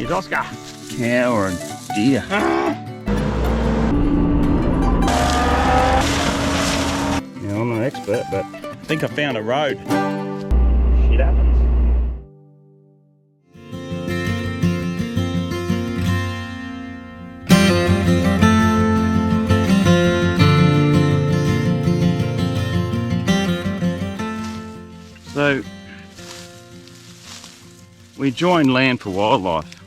Here's Oscar. Cow or a deer? Now, I'm not an expert, but I think I found a road. Shit happens. So, we joined Land for Wildlife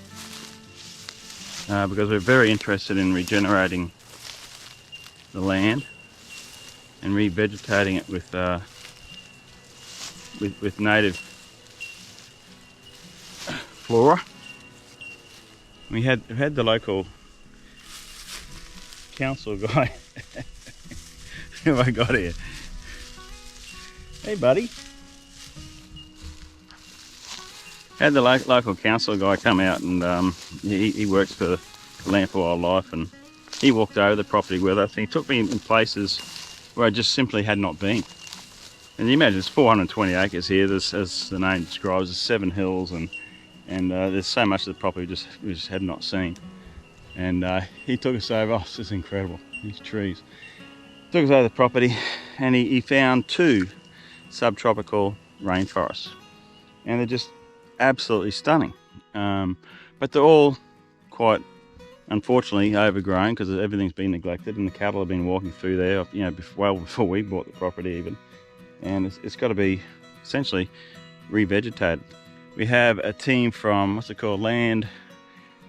because we're very interested in regenerating the land and revegetating it with native flora. We had the local council guy who I got here. Hey buddy. Had the local council guy come out, and he works for Land for Wildlife, and he walked over the property with us, and he took me in places where I just simply had not been. And you imagine it's 420 acres here. There's, as the name describes, there's 7 hills, and there's so much of the property we just had not seen. And he took us over. Oh, this is incredible, these trees. Took us over the property, and he found 2 subtropical rainforests, and they're just absolutely stunning. But they're all quite, unfortunately, overgrown because everything's been neglected, and the cattle have been walking through there, you know, well before we bought the property even. And it's got to be essentially revegetated. We have a team from, what's it called,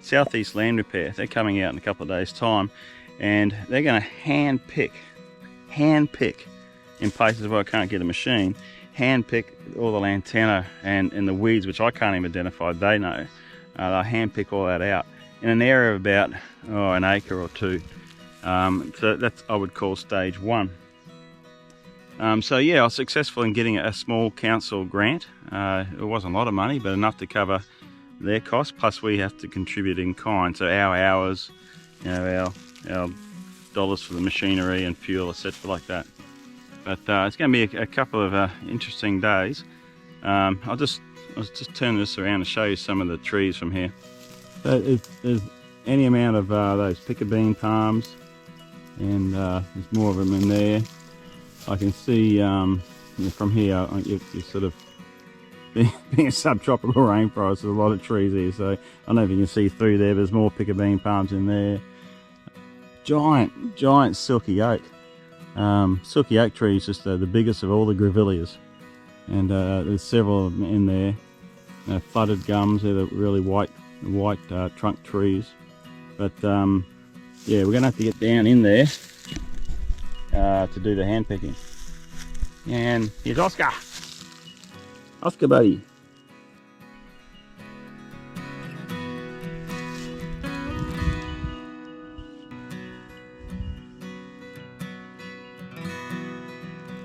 Southeast Land Repair. They're coming out in a couple of days' time, and they're going to hand pick in places where I can't get a machine, hand pick all the lantana and the weeds, which I can't even identify, they know. They'll hand pick all that out in an area of about an acre or 2. So that's, I would call, stage 1. So yeah, I was successful in getting a small council grant. It wasn't a lot of money, but enough to cover their costs, plus we have to contribute in kind, so our hours, you know, our dollars for the machinery and fuel, etc., like that. But it's going to be a couple of interesting days. I'll just turn this around to show you some of the trees from here. So there's any amount of those piccabean palms, and there's more of them in there. I can see from here, you're sort of being a subtropical rainforest, there's a lot of trees here, so I don't know if you can see through there, but there's more piccabean palms in there. Giant silky oak. Silky oak tree is just the biggest of all the grevilleas, and there's several of them in there. Flooded gums, they're the really white trunk trees. But yeah, we're gonna have to get down in there to do the hand picking. And here's Oscar. Oscar buddy.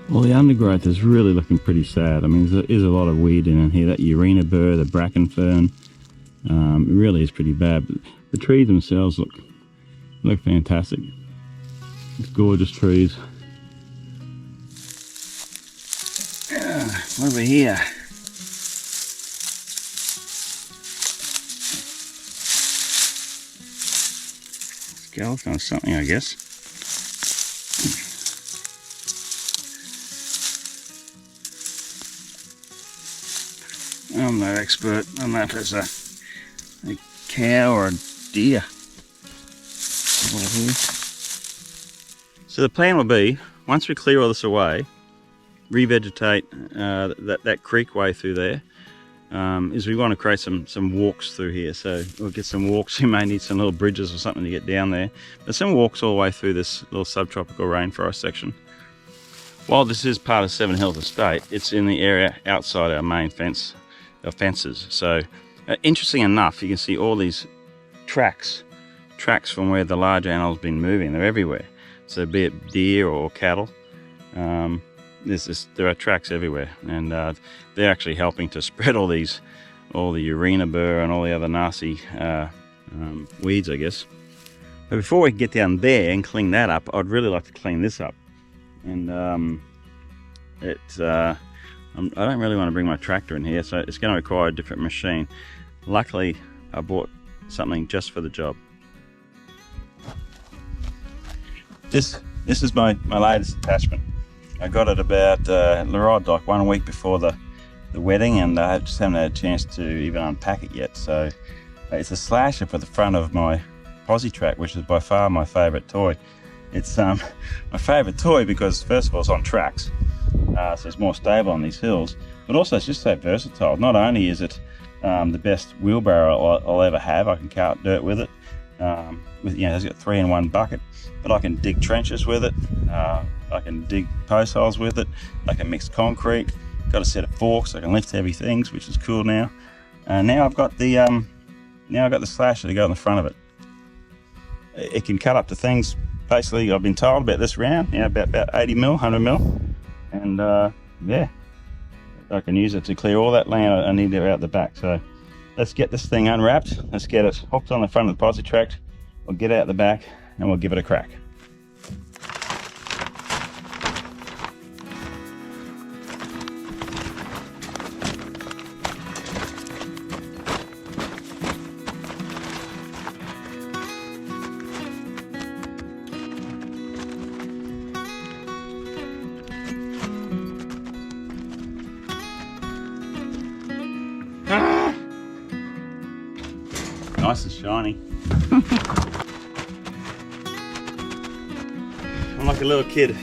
Well, the undergrowth is really looking pretty sad. I mean, there is a lot of weed in here. That urina burr, the bracken fern, it really is pretty bad. But the trees themselves look fantastic. It's gorgeous trees. What have we here? Skeleton or something, I guess. I'm no expert. I don't know if it's a cow or a deer. So the plan will be, once we clear all this away, revegetate that creek way through there, is we want to create some walks through here. So we'll get some walks. You may need some little bridges or something to get down there, but some walks all the way through this little subtropical rainforest section. While this is part of Seven Hills Estate, it's in the area outside our main fences. So interesting enough, you can see all these tracks from where the large animal's been moving. They're everywhere. So be it deer or cattle, there are tracks everywhere, and they're actually helping to spread all the urina burr and all the other nasty weeds, I guess. But before we get down there and clean that up, I'd really like to clean this up. And I don't really want to bring my tractor in here, so it's going to require a different machine. Luckily, I bought something just for the job. This is my latest attachment. I got it about like 1 week before the wedding, and I just haven't had a chance to even unpack it yet. So it's a slasher for the front of my posi track, which is by far my favourite toy. It's my favourite toy because first of all it's on tracks, so it's more stable on these hills, but also it's just so versatile. Not only is it the best wheelbarrow I'll ever have, I can cart dirt with it, it's got 3-in-1 bucket, but I can dig trenches with it, I can dig post holes with it, I can mix concrete, got a set of forks, I can lift heavy things, which is cool now. Now I've got the slasher to go in the front of it. It can cut up to things. Basically, I've been told about this round, about 80 mil, 100 mil, and yeah, I can use it to clear all that land I need out the back. So let's get this thing unwrapped, let's get it hooked on the front of the posi track, we'll get out the back and we'll give it a crack. Nice and shiny. I'm like a little kid.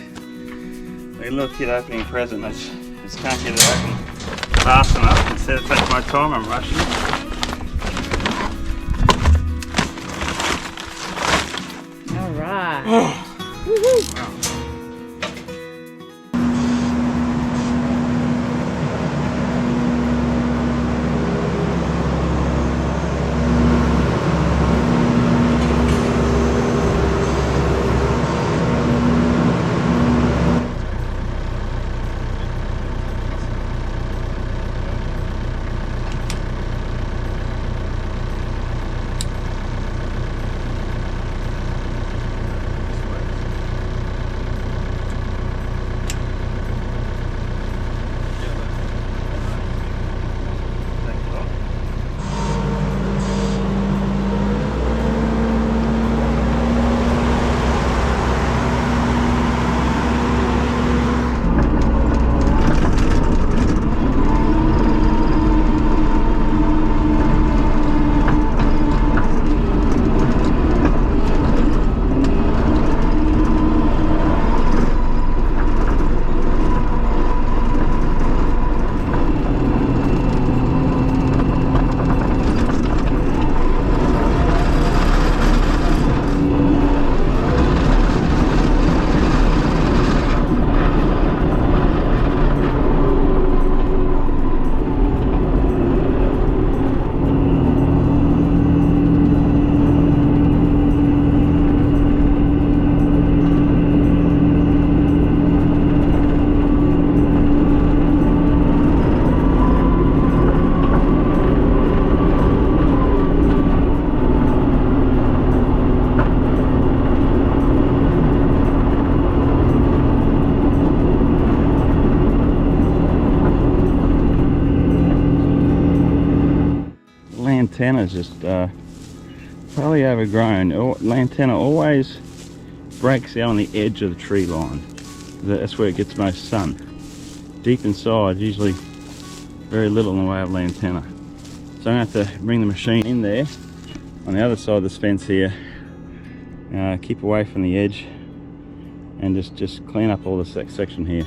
Opening a present. I just can't get it open fast enough. Instead of taking my time, I'm rushing. All right. Wow. Lantana's just probably overgrown. Lantana always breaks out on the edge of the tree line. That's where it gets most sun. Deep inside, usually very little in the way of lantana. So I'm going to have to bring the machine in there on the other side of this fence here, keep away from the edge, and just clean up all this section here.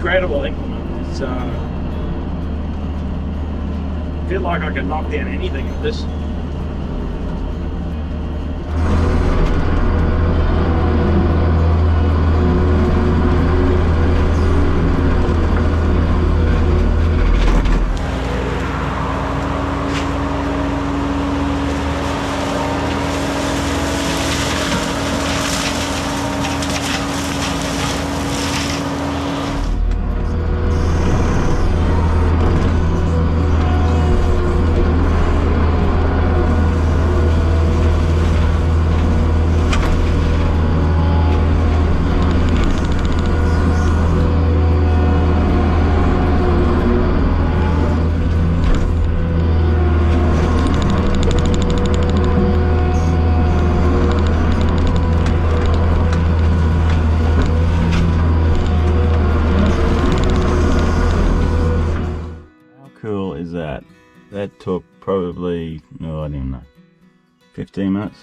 incredible implement. It's I feel like I could knock down anything with this. Cool is that? That took probably, no, I don't even know, 15 minutes.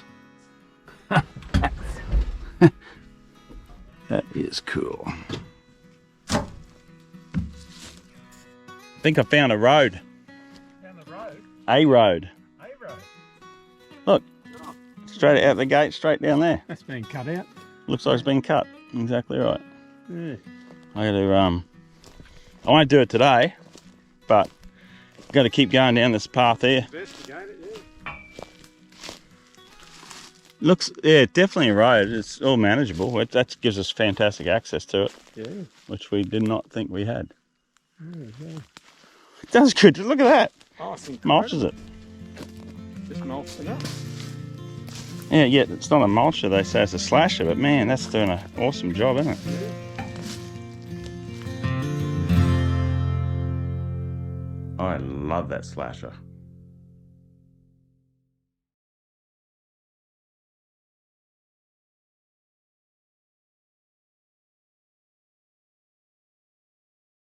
That is cool. I think I found a road. Down the road? A road. A road? Look, straight out the gate, straight down there. That's been cut out. Looks like it's been cut. Exactly right. Yeah. I gotta, I won't do it today, but got to keep going down this path here. Investigate it, yeah. Looks, yeah, definitely a road. It's all manageable. That gives us fantastic access to it, Yeah. which we did not think we had. Yeah. It does good. Look at that. Oh, it's incredible. Mulches it. Just mulched it up. Yeah, yeah, it's not a mulcher, they say it's a slasher, but man, that's doing an awesome job, isn't it? Yeah. I love that slasher.